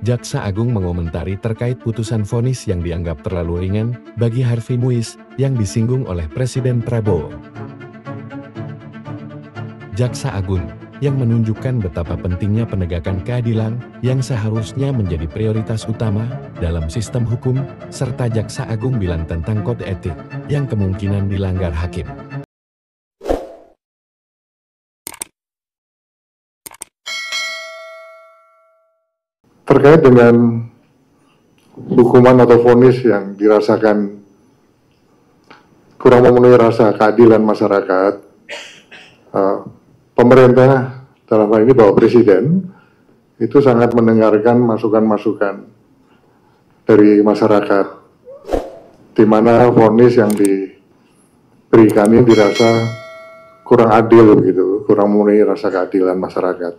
Jaksa Agung mengomentari terkait putusan vonis yang dianggap terlalu ringan bagi Harvey Muiz yang disinggung oleh Presiden Prabowo. Jaksa Agung yang menunjukkan betapa pentingnya penegakan keadilan yang seharusnya menjadi prioritas utama dalam sistem hukum, serta Jaksa Agung bilang tentang kode etik yang kemungkinan dilanggar hakim. Terkait dengan hukuman atau vonis yang dirasakan kurang memenuhi rasa keadilan masyarakat, pemerintah dalam hal ini Bapak Presiden itu sangat mendengarkan masukan-masukan dari masyarakat, di mana vonis yang diberikan ini dirasa kurang adil begitu, kurang memenuhi rasa keadilan masyarakat,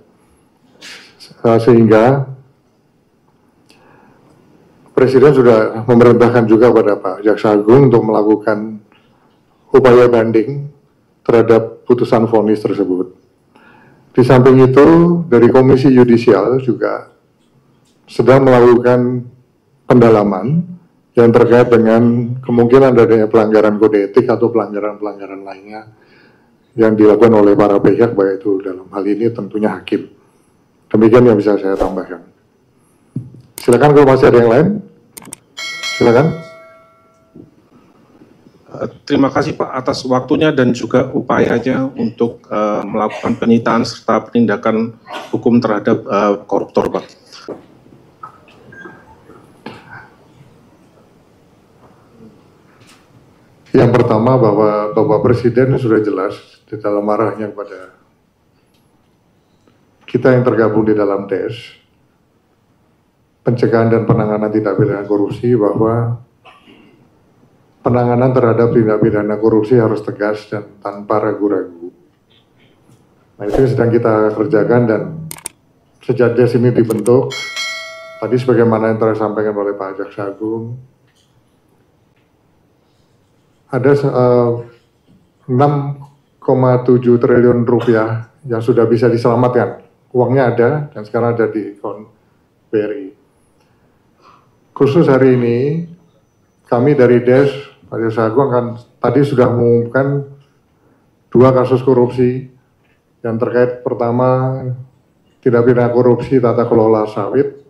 sehingga Presiden sudah memerintahkan juga pada Pak Jaksa Agung untuk melakukan upaya banding terhadap putusan vonis tersebut. Di samping itu, dari Komisi Yudisial juga sedang melakukan pendalaman yang terkait dengan kemungkinan adanya pelanggaran kode etik atau pelanggaran-pelanggaran lainnya yang dilakukan oleh para pihak, baik itu dalam hal ini tentunya hakim. Demikian yang bisa saya tambahkan. Silakan kalau masih ada yang lain. Silakan. Terima kasih Pak atas waktunya dan juga upayanya untuk melakukan penyitaan serta penindakan hukum terhadap koruptor, Pak. Yang pertama bahwa Bapak Presiden sudah jelas di dalam arahnya kepada kita yang tergabung di dalam DES, pencegahan dan penanganan tindak pidana korupsi, bahwa penanganan terhadap tindak pidana korupsi harus tegas dan tanpa ragu-ragu. Nah, itu yang sedang kita kerjakan, dan sejak DES ini dibentuk, tadi sebagaimana yang telah disampaikan oleh Pak Jaksa Agung, ada 6,7 triliun rupiah yang sudah bisa diselamatkan. Uangnya ada dan sekarang ada di akun BRI. Khusus hari ini, kami dari DES, Pak Jaksa Agung tadi sudah mengumumkan 2 kasus korupsi yang terkait, pertama tindak pidana korupsi tata kelola sawit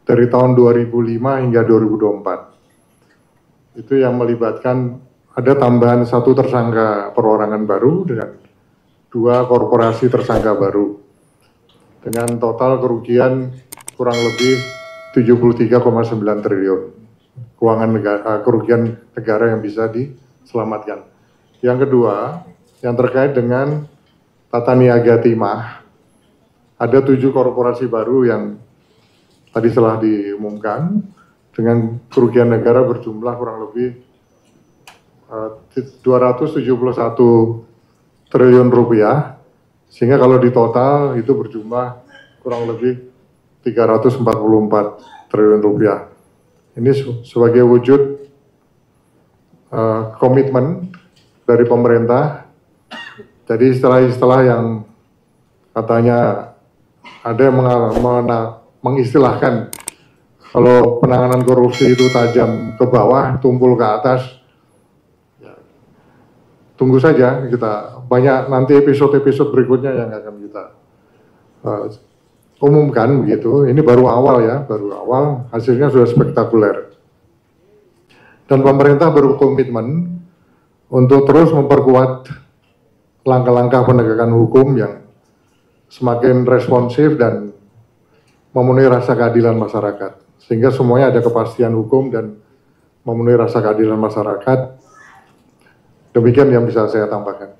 dari tahun 2005 hingga 2024. Itu yang melibatkan ada tambahan 1 tersangka perorangan baru dengan 2 korporasi tersangka baru dengan total kerugian kurang lebih 73,9 triliun kerugian negara yang bisa diselamatkan. Yang kedua, yang terkait dengan tata niaga timah, ada 7 korporasi baru yang tadi telah diumumkan dengan kerugian negara berjumlah kurang lebih 271 triliun rupiah, sehingga kalau di total itu berjumlah kurang lebih 344 triliun rupiah. Ini sebagai wujud komitmen dari pemerintah. Jadi istilah-istilah yang katanya ada yang mengistilahkan kalau penanganan korupsi itu tajam ke bawah, tumpul ke atas. Ya, tunggu saja, kita banyak nanti episode-episode berikutnya yang akan kita umumkan begitu. Ini baru awal ya, baru awal, hasilnya sudah spektakuler. Dan pemerintah berkomitmen untuk terus memperkuat langkah-langkah penegakan hukum yang semakin responsif dan memenuhi rasa keadilan masyarakat. Sehingga semuanya ada kepastian hukum dan memenuhi rasa keadilan masyarakat. Demikian yang bisa saya tambahkan.